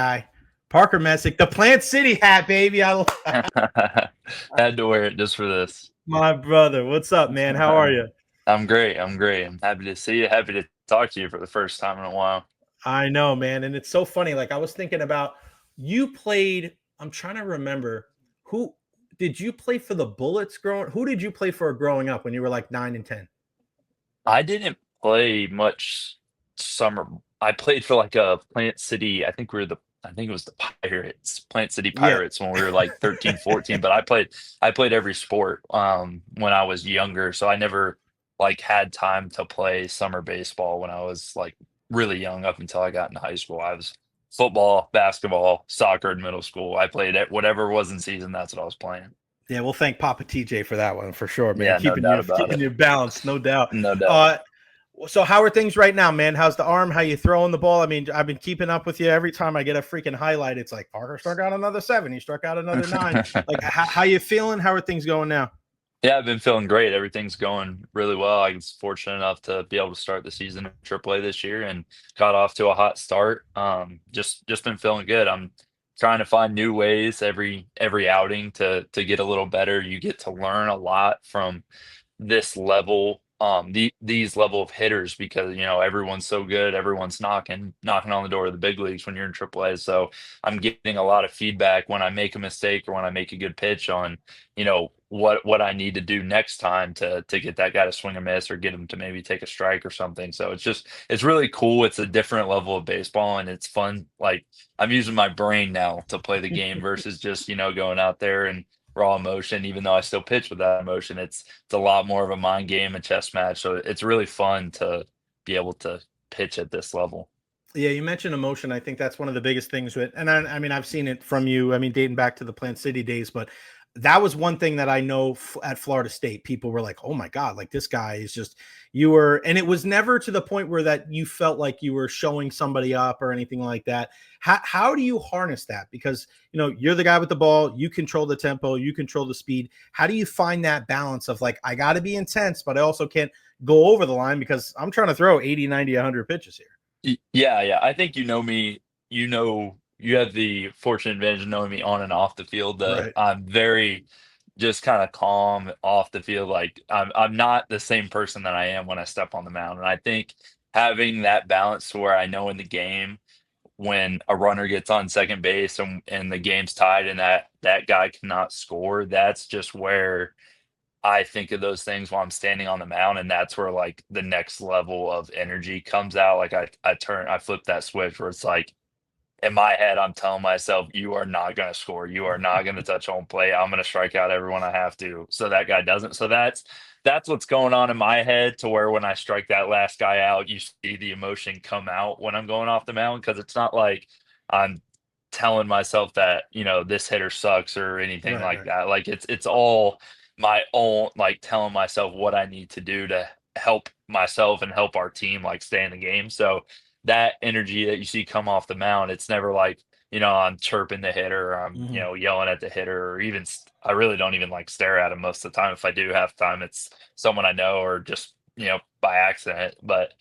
guy, Parker Messick, the Plant City hat, baby. Had to wear it just for this. My brother. What's up, man? How are you? I'm great. I'm great. I'm happy to see you. Happy to talk to you for the first time in a while. I know, man. And it's so funny. Like I was thinking about you played. I'm trying to remember who did you play for the Bullets growing? Who did you play for growing up when you were like 9 and 10? I didn't play much summer. I played for like a Plant City. I think it was the Pirates, Plant City Yeah. Pirates when we were like 13, 14. But I played every sport when I was younger. So I never like had time to play summer baseball when I was like really young up until I got in high school. I was football, basketball, soccer in middle school. I played at whatever was in season, that's what I was playing. Yeah, we'll thank Papa TJ for that one for sure, man. Yeah, no Keeping doubt you about keeping it. you balanced, no doubt. No doubt. Uh, so how are things right now, man? How's the arm? How you throwing the ball? I mean, I've been keeping up with you. Every time I get a freaking highlight, it's like Parker struck out another 7. He struck out another 9. Like, how you feeling? How are things going now? Yeah, I've been feeling great. Everything's going really well. I was fortunate enough to be able to start the season in AAA this year and got off to a hot start. Just been feeling good. I'm trying to find new ways every outing to get a little better. You get to learn a lot from this level, these level of hitters because everyone's so good, everyone's knocking on the door of the big leagues when you're in AAA. So I'm getting a lot of feedback when I make a mistake or when I make a good pitch on what I need to do next time to get that guy to swing a miss or get him to maybe take a strike or something. So it's really cool. It's a different level of baseball and it's fun. Like I'm using my brain now to play the game versus just going out there and raw emotion. Even though I still pitch with that emotion, it's a lot more of a mind game, a chess match. So it's really fun to be able to pitch at this level. Yeah, you mentioned emotion. I think that's one of the biggest things with, and I mean, I've seen it from you. I mean, dating back to the Plant City days, but that was one thing that I know at Florida State, people were like, "Oh my God, like this guy is just you were," and it was never to the point where that you felt like you were showing somebody up or anything like that. How do you harness that? Because you're the guy with the ball, you control the tempo, you control the speed. How do you find that balance of like, I got to be intense, but I also can't go over the line because I'm trying to throw 80, 90, 100 pitches here. Yeah, yeah. I think you know me. You have the fortunate advantage of knowing me on and off the field. That Right. I'm very just kind of calm off the field. Like I'm not the same person that I am when I step on the mound. And I think having that balance to where I know in the game when a runner gets on second base and the game's tied and that guy cannot score, that's just where I think of those things while I'm standing on the mound, and that's where like the next level of energy comes out. Like I flip that switch where it's like in my head, I'm telling myself, you are not going to score. You are not going to touch home plate. I'm going to strike out everyone I have to. So that guy doesn't. So that's what's going on in my head to where when I strike that last guy out, you see the emotion come out when I'm going off the mound because it's not like I'm telling myself that, this hitter sucks or anything Right, like right. that. Like it's all my own like telling myself what I need to do to help myself and help our team like stay in the game. So that energy that you see come off the mound, it's never like, I'm chirping the hitter or I'm, Mhm. yelling at the hitter or even I really don't even like stare at him most of the time. If I do have time, it's someone I know or just, by accident. But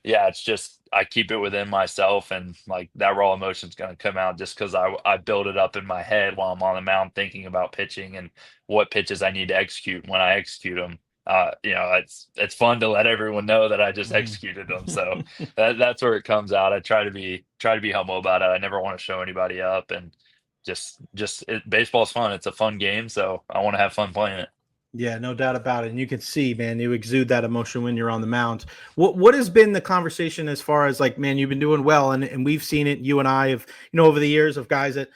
yeah, it's just I keep it within myself and like that raw emotion's gonna come out just because I build it up in my head while I'm on the mound thinking about pitching and what pitches I need to execute when I execute them. It's fun to let everyone know that I just Mhm. executed them. So that's where it comes out. I try to be humble about it. I never want to show anybody up, and baseball's fun. It's a fun game, so I want to have fun playing it. Yeah, no doubt about it. And you can see, man, you exude that emotion when you're on the mound. What has been the conversation as far as like, man, you've been doing well, and we've seen it. You and I have, over the years of guys that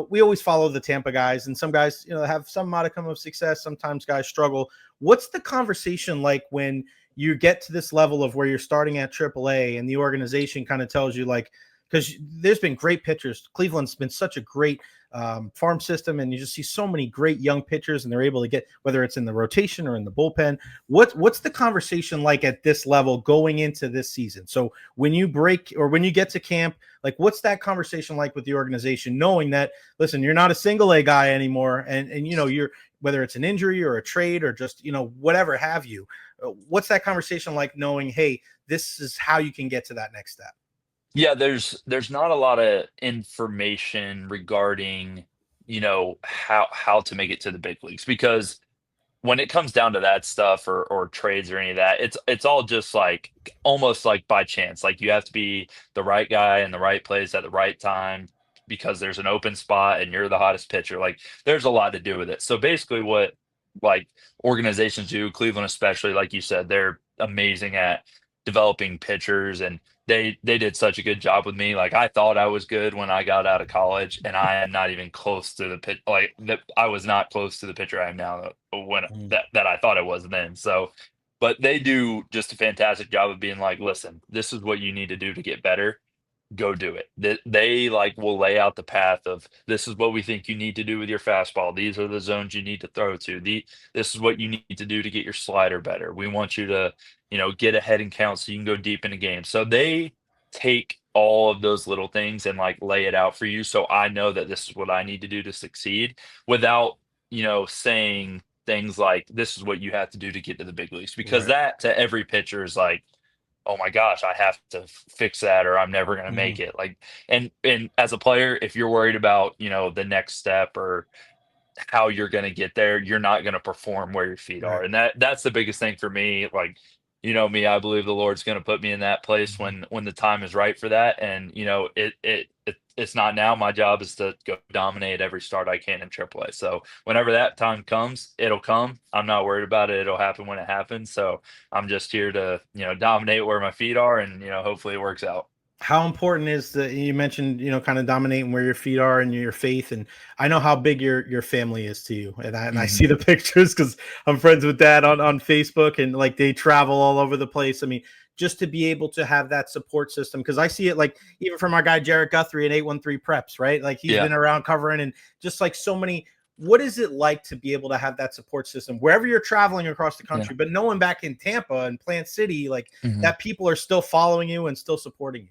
we always follow the Tampa guys, and some guys have some modicum of success. Sometimes guys struggle. What's the conversation like when you get to this level of where you're starting at AAA and the organization kind of tells you like, because there's been great pitchers. Cleveland's been such a great farm system, and you just see so many great young pitchers, and they're able to get whether it's in the rotation or in the bullpen. What's the conversation like at this level going into this season? So when you break or when you get to camp, like what's that conversation like with the organization, knowing that listen, you're not a single A guy anymore, and you're whether it's an injury or a trade or just whatever have you. What's that conversation like knowing, hey, this is how you can get to that next step? Yeah, there's not a lot of information regarding, how to make it to the big leagues because when it comes down to that stuff or trades or any of that, it's all just like almost like by chance. Like you have to be the right guy in the right place at the right time because there's an open spot and you're the hottest pitcher. Like there's a lot to do with it. So basically what like organizations do, Cleveland especially, like you said, they're amazing at developing pitchers and they did such a good job with me. Like I thought I was good when I got out of college, and I am not even close to the pitch. Like that, I was not close to the pitcher I am now when Mm. that I thought I was then. So, but they do just a fantastic job of being like, listen, this is what you need to do to get better, go do it. They like will lay out the path of this is what we think you need to do with your fastball. These are the zones you need to throw to. This is what you need to do to get your slider better. We want you to, get ahead and count so you can go deep in a game. So they take all of those little things and like lay it out for you. So I know that this is what I need to do to succeed without, saying things like this is what you have to do to get to the big leagues because Right. that to every pitcher is like oh my gosh, I have to fix that or I'm never going to Mhm. make it. Like, and as a player, if you're worried about, the next step or how you're going to get there, you're not going to perform where your feet are. Right. And that's the biggest thing for me. Like, me, I believe the Lord's going to put me in that place Mhm. when the time is right for that. And, it's not now. My job is to go dominate every start I can in AAA. So whenever that time comes, it'll come. I'm not worried about it. It'll happen when it happens. So I'm just here to, dominate where my feet are and, hopefully it works out. How important is the you mentioned, kind of dominating where your feet are and your faith, and I know how big your family is to you, and I see Mhm. the pictures because I'm friends with dad on Facebook, and like they travel all over the place. I mean, just to be able to have that support system, because I see it like even from our guy Jarrett Guthrie in 813 Preps, right? Like he's Yeah. been around covering, and just like so many. What is it like to be able to have that support system wherever you're traveling across the Yeah. country, but knowing back in Tampa and Plant City, like Mhm. that people are still following you and still supporting you?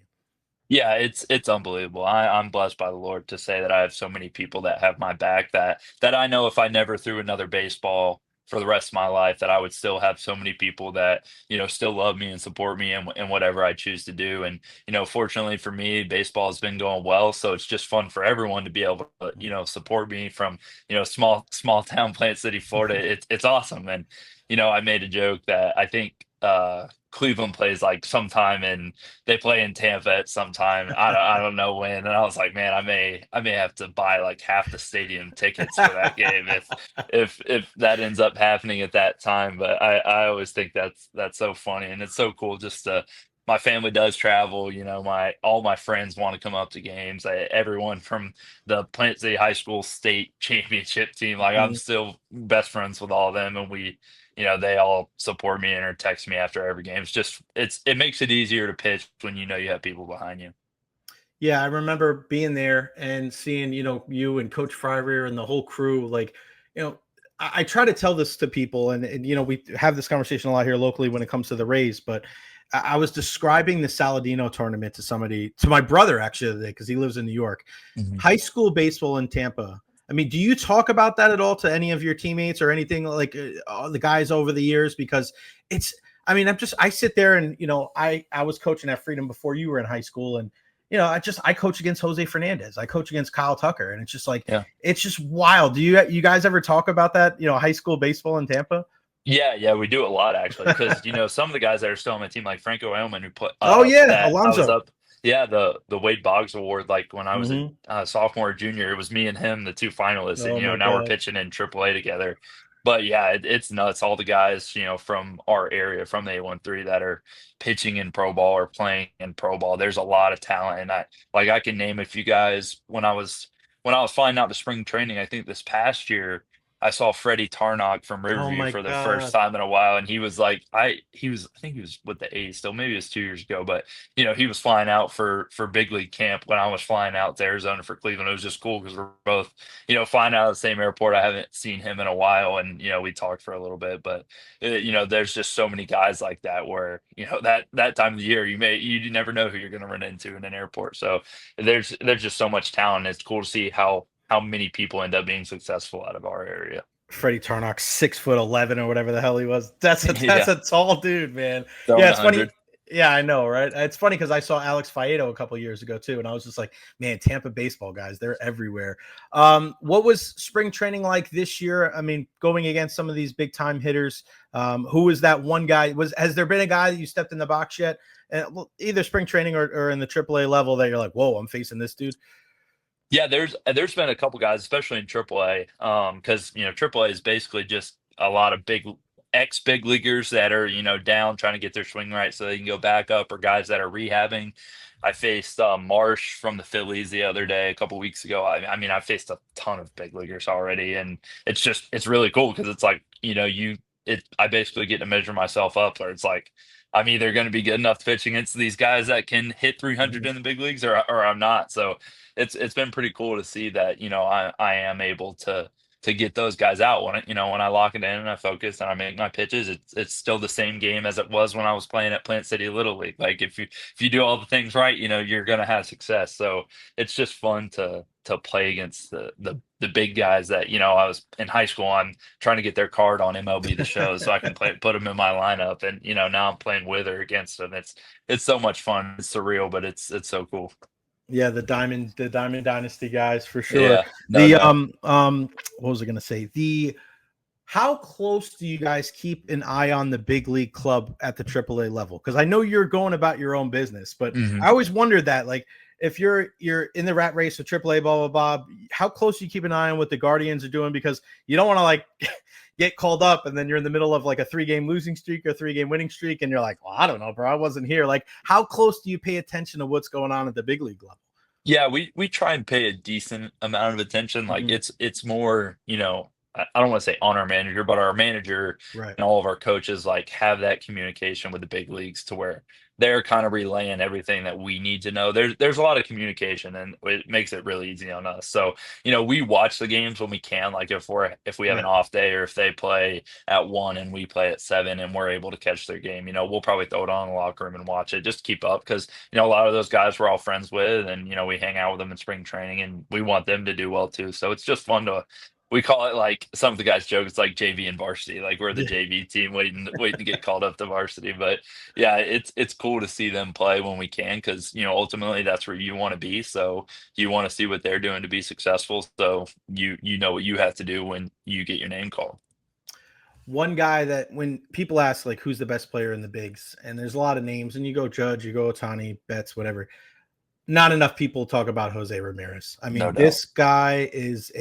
Yeah, it's unbelievable. I'm blessed by the Lord to say that I have so many people that have my back that I know if I never threw another baseball for the rest of my life, that I would still have so many people that, still love me and support me in whatever I choose to do. And, fortunately for me, baseball has been going well. So it's just fun for everyone to be able to, support me from, small town Plant City, Florida. It's awesome. And, I made a joke that I think Cleveland plays like sometime in they play in Tampa at some time. I don't know when. And I was like, man, I may have to buy like half the stadium tickets for that game if that ends up happening at that time. But I always think that's so funny and it's so cool just to my family does travel, my all my friends want to come up to games. Everyone from the Plant City High School state championship team, like I'm Mhm. still best friends with all of them and they all support me and or text me after every game. It makes it easier to pitch when you know you have people behind you. Yeah, I remember being there and seeing, you and Coach Fryer and the whole crew. Like, I try to tell this to people, and we have this conversation a lot here locally when it comes to the Rays. But I was describing the Saladino tournament to somebody, to my brother actually, because he lives in New York. Mhm. High school baseball in Tampa. I mean, do you talk about that at all to any of your teammates or anything like the guys over the years? Because it's, I mean, I sit there and I was coaching at Freedom before you were in high school, and I coach against Jose Fernandez. I coach against Kyle Tucker, and it's just like Yeah. it's just wild. Do you guys ever talk about that? High school baseball in Tampa? Yeah, yeah, we do a lot actually, because some of the guys that are still on my team, like Franco Elman, who put Oh yeah, that I was Alonzo. up, yeah, the Wade Boggs Award, like when I was a Hmm. sophomore or junior, it was me and him, the two finalists, and Oh my now we're god. pitching in AAA together. But yeah, it's nuts. All the guys, from our area, from the 813, that are pitching in pro ball or playing in pro ball. There's a lot of talent, and I can name a few guys when I was flying out to spring training. I think this past year. I saw Freddie Tarnock from Oh Riverview my for the first god. time in a while, and he was like, I think he was with the A's still, maybe it was 2 years ago, but he was flying out for big league camp when I was flying out to Arizona for Cleveland. It was just cool because we're both, flying out of the same airport. I haven't seen him in a while, and we talked for a little bit, but there's just so many guys like that where that time of the year you never know who you're going to run into in an airport. So there's just so much talent. It's cool to see how many people end up being successful out of our area. Freddie Tarnock, 6'11" or whatever the hell he was. That's a Yeah, tall dude, man. throwing Yeah, it's funny. 100. Yeah, I know, right? It's funny because I saw Alex Faedo a couple years ago too, and I was just like, man, Tampa baseball guys, they're everywhere. What was spring training like this year? I mean, going against some of these big time hitters, who was that one guy? Has there been a guy that you stepped in the box yet? Either spring training or in the AAA level that you're like, whoa, I'm facing this dude. Yeah, there's been a couple guys, especially in AAA, because AAA is basically just a lot of ex big leaguers that are down trying to get their swing right so they can go back up, or guys that are rehabbing. I faced Marsh from the Phillies the other day, a couple weeks ago. I mean, I faced a ton of big leaguers already, and it's really cool because it's like I basically get to measure myself up, or it's like I'm either going to be good enough to pitch against these guys that can hit 300 Mhm. in the big leagues, or I'm not. So it's been pretty cool to see that I am able to get those guys out when I lock it in and I focus and I make my pitches. It's still the same game as it was when I was playing at Plant City Little League. Like if you do all the things right, you're gonna have success. So it's just fun to play against the big guys that I was in high school. I'm trying to get their card on MLB The Show so I can put them in my lineup, and now I'm playing with or against them. It's so much fun. It's surreal, but it's so cool. Yeah, the Diamond Dynasty guys for sure. Yeah, no The doubt. what was I gonna say? The How close do you guys keep an eye on the big league club at the AAA level? Because I know you're going about your own business, but Mhm. I always wondered that, like, if you're in the rat race of AAA, blah blah blah, how close do you keep an eye on what the Guardians are doing? Because you don't want to like get called up and then you're in the middle of like a 3-game losing streak or 3-game winning streak, and you're like, well, I don't know, bro, I wasn't here. Like, how close do you pay attention to what's going on at the big league level? Yeah, we try and pay a decent amount of attention. Like Mhm. it's more, I don't want to say on our manager, but our manager Right. and all of our coaches like have that communication with the big leagues to where they're kind of relaying everything that we need to know. There's a lot of communication, and it makes it really easy on us. So, we watch the games when we can, like if we have an Right. off day, or if they play at 1 and we play at 7 and we're able to catch their game, we'll probably throw it on in the locker room and watch it just to keep up, because a lot of those guys we're all friends with, and we hang out with them in spring training, and we want them to do well too. So it's just fun to. We call it, like some of the guys joke, it's like JV and varsity. Like we're the Yeah. JV team waiting to get called up to varsity. But yeah, it's cool to see them play when we can, because ultimately that's where you want to be. So you want to see what they're doing to be successful. So you know what you have to do when you get your name called. One guy that when people ask like who's the best player in the bigs, and there's a lot of names, and you go Judge, you go Otani, Betts, whatever. Not enough people talk about Jose Ramirez. I No mean, doubt. this guy is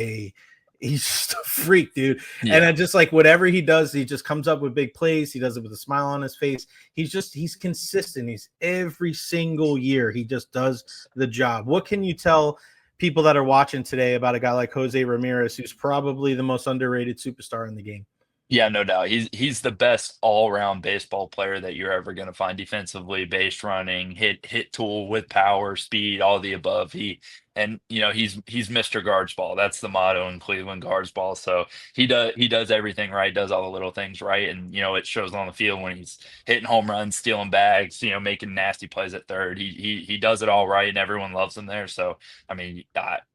he's just a freak, dude. And I Yeah. just like whatever he does, he just comes up with big plays. He does it with a smile on his face. He's consistent. He's every single year he just does the job. What can you tell people that are watching today about a guy like Jose Ramirez, who's probably the most underrated superstar in the game? Yeah, no doubt. He's the best all-around baseball player that you're ever going to find defensively, base running, hit tool with power, speed, all the above. He's Mr. Guards Ball. That's the motto in Cleveland, Guards Ball. So he does everything right, does all the little things right, and it shows on the field when he's hitting home runs, stealing bags, making nasty plays at third. He does it all right, and everyone loves him there. So I mean,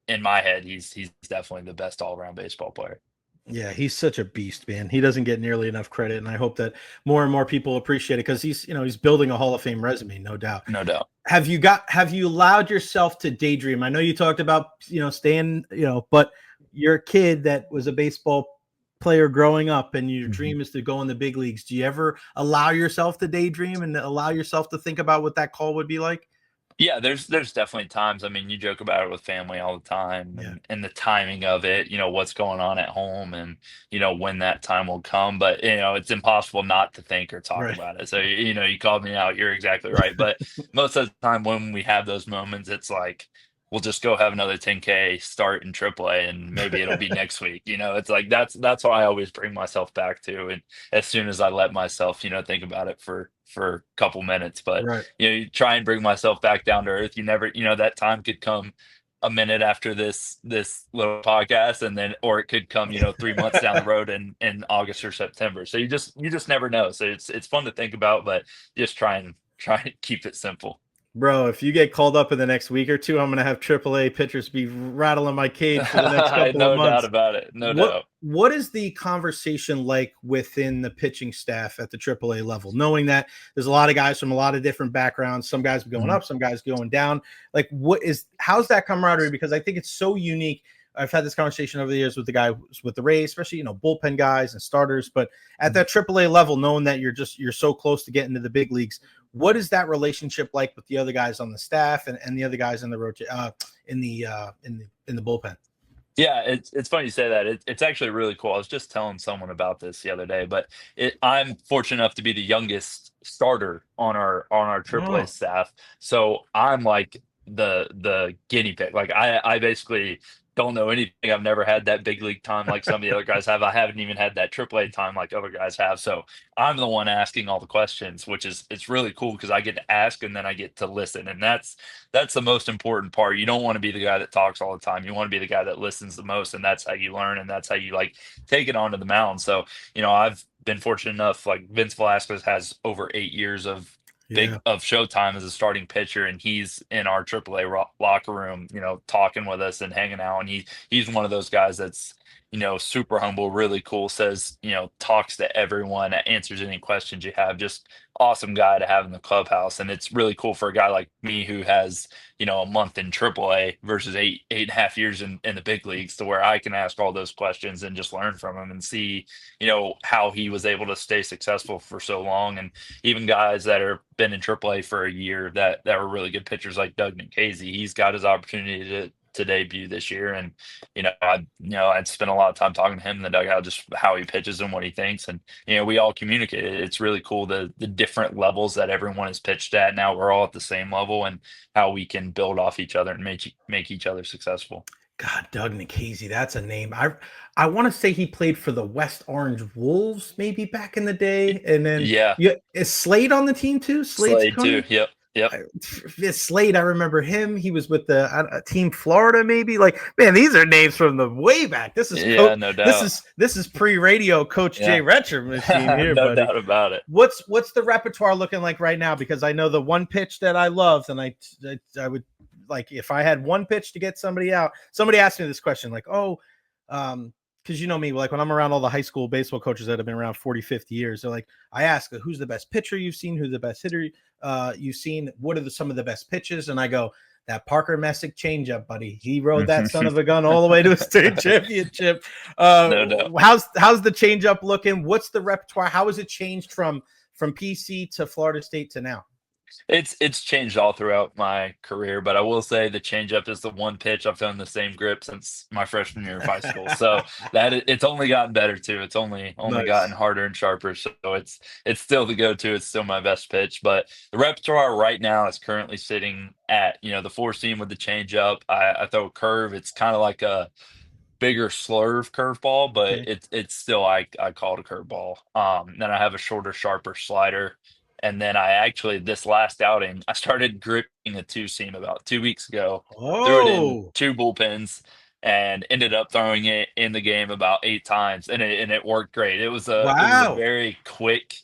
in my head, he's definitely the best all-around baseball player. Yeah, he's such a beast, man. He doesn't get nearly enough credit, and I hope that more and more people appreciate it because he's building a Hall of Fame resume, no doubt. No doubt. Have you allowed yourself to daydream? I know you talked about staying, but you're a kid that was a baseball player growing up, and your Mhm. dream is to go in the big leagues. Do you ever allow yourself to daydream and allow yourself to think about what that call would be like? Yeah, there's definitely times. I mean, you joke about it with family all the time, Yeah, and the timing of it, what's going on at home, and when that time will come. But it's impossible not to think or talk right. about it. So you called me out. You're exactly right. But most of the time when we have those moments, it's like we'll just go have another 10K start in AAA, and maybe it'll be next week. It's like that's what I always bring myself back to, and as soon as I let myself, think about it for a couple minutes. But Right. you try and bring myself back down to earth. You never, that time could come a minute after this little podcast, and then or it could come 3 months down the road in August or September. So you just never know. So it's fun to think about, but just try and keep it simple. Bro, if you get called up in the next week or two, I'm gonna have AAA pitchers be rattling my cage for the next couple of No doubt months. about it. No What doubt. what is the conversation like within the pitching staff at the AAA level, knowing that there's a lot of guys from a lot of different backgrounds, some guys going Mhm. up, some guys going down. Like, how's that camaraderie? Because I think it's so unique. I've had this conversation over the years with the guys with the Rays, especially bullpen guys and starters. But at that AAA level, knowing that you're so close to getting to the big leagues, what is that relationship like with the other guys on the staff and the other guys in the in the bullpen? Yeah, it's funny you say that. It's actually really cool. I was just telling someone about this the other day, but I'm fortunate enough to be the youngest starter on our AAA Oh, staff. So I'm like the guinea pig. Like I basically don't know anything. I've never had that big league time like some of the other guys have. I haven't even had that AAA time like other guys have. So I'm the one asking all the questions, which is it's really cool because I get to ask and then I get to listen, and that's the most important part. You don't want to be the guy that talks all the time. You want to be the guy that listens the most, and that's how you learn, and that's how you like take it onto the mound. So, I've been fortunate enough. Like Vince Velasquez has over 8 years of yeah. showtime as a starting pitcher, and he's in our AAA locker room, talking with us and hanging out. And he's one of those guys that's super humble, really cool. Says talks to everyone, answers any questions you have. Just awesome guy to have in the clubhouse. And it's really cool for a guy like me who has, a month in AAA versus 8.5 years in the big leagues, to where I can ask all those questions and just learn from him and see, how he was able to stay successful for so long. And even guys that are been in AAA for a year that were really good pitchers like Doug Casey, he's got his opportunity to debut this year. And I'd spent a lot of time talking to him in the dugout, just how he pitches and what he thinks. And we all communicate. It's really cool the different levels that everyone is pitched at. Now we're all at the same level, and how we can build off each other and make each other successful. God, Doug Nikhazy, that's a name. I want to say he played for the West Orange Wolves maybe back in the day, and then Yeah, is Slade on the team too? Slade Slade too. Coney. Yep, yep. Slade, I remember him. He was with the Team Florida, maybe. Like, man, these are names from the way back. This is Yeah, no doubt. this is pre-radio Coach Jay Yeah, Recher machine here, no buddy. doubt about it. What's the repertoire looking like right now? Because I know the one pitch that I loved, and I would like, if I had one pitch to get somebody out. Somebody asked me this question, like, because you know me, like when I'm around all the high school baseball coaches that have been around 40, 50 years, they're like, I ask, who's the best pitcher you've seen? Who's the best hitter you've seen? What are some of the best pitches? And I go, that Parker Messick changeup, buddy. He rode that son of a gun all the way to a state championship. No doubt. How's the changeup looking? What's the repertoire? How has it changed from PC to Florida State to now? It's changed all throughout my career, but I will say the changeup is the one pitch I've done the same grip since my freshman year of high school. So it's only gotten better too. It's only gotten Nice. harder and sharper. So it's still the go-to. It's still my best pitch. But the repertoire right now is currently sitting at the four seam with the changeup. I throw a curve. It's kind of like a bigger slurve curveball, but Okay. it's still I call it a curveball. Then I have a shorter, sharper slider. And then I actually, this last outing, I started gripping a two seam about 2 weeks ago. Threw it in Oh, two bullpens and ended up throwing it in the game about 8 times, and it worked great. It was a wow. very quick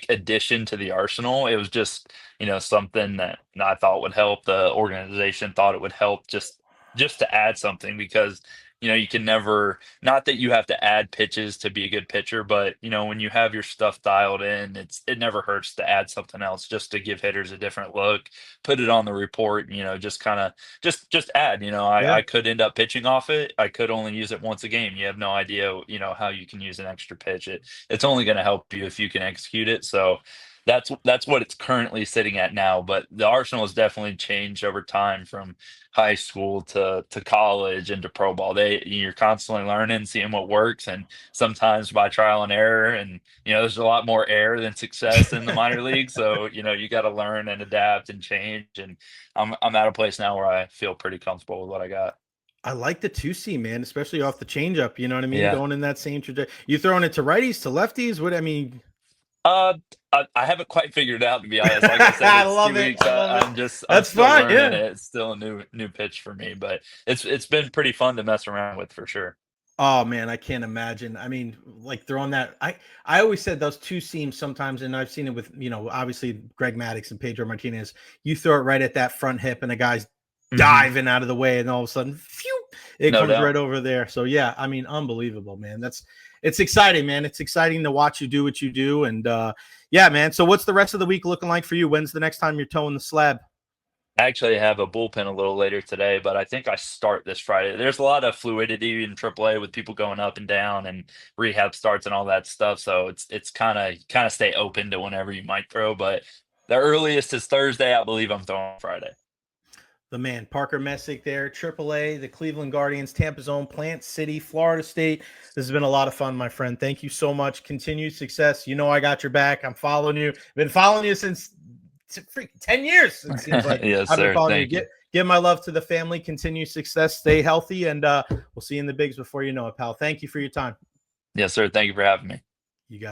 addition to the arsenal. It was just, something that I thought would help. The organization thought it would help, just to add something, because you can never, not that you have to add pitches to be a good pitcher, but when you have your stuff dialed in, it never hurts to add something else, just to give hitters a different look, put it on the report, just kind of just add. Yeah. I could end up pitching off it. I could only use it once a game. You have no idea, how you can use an extra pitch. It's only going to help you if you can execute it. So that's what it's currently sitting at now. But the arsenal has definitely changed over time, from high school to college and to pro ball. You're constantly learning, seeing what works, and sometimes by trial and error. And there's a lot more error than success in the minor league. So you got to learn and adapt and change. And I'm at a place now where I feel pretty comfortable with what I got. I like the two seam, man, especially off the changeup. You know what I mean? Yeah. Going in that same trajectory. You throwing it to righties, to lefties? What I mean, Uh, I haven't quite figured it out, to be honest. Like I said, I it's love two it. weeks. I love it. I'm That's still fine. learning Yeah. it. It's still a new pitch for me, but it's been pretty fun to mess around with for sure. Oh man, I can't imagine. I mean, like throwing that. I always said those two seams sometimes, and I've seen it with obviously Greg Maddux and Pedro Martinez. You throw it right at that front hip, and a guy's Hmm. diving out of the way, and all of a sudden, phew, it No comes doubt. right over there. So yeah, I mean, unbelievable, man. It's exciting, man. It's exciting to watch you do what you do, and yeah, man. So what's the rest of the week looking like for you? When's the next time you're towing the slab? I actually have a bullpen a little later today, but I think I start this Friday. There's a lot of fluidity in AAA with people going up and down and rehab starts and all that stuff. So it's kind of stay open to whenever you might throw. But the earliest is Thursday. I believe I'm throwing Friday. The man, Parker Messick there, AAA, the Cleveland Guardians, Tampa's own, Plant City, Florida State. This has been a lot of fun, my friend. Thank you so much. Continued success. You know I got your back. I'm following you. Been following you since freaking 10 years, it seems like. Yes, I've been sir. following you. Thank you. Give my love to the family. Continue success. Stay healthy, and we'll see you in the bigs before you know it, pal. Thank you for your time. Yes, sir. Thank you for having me. You got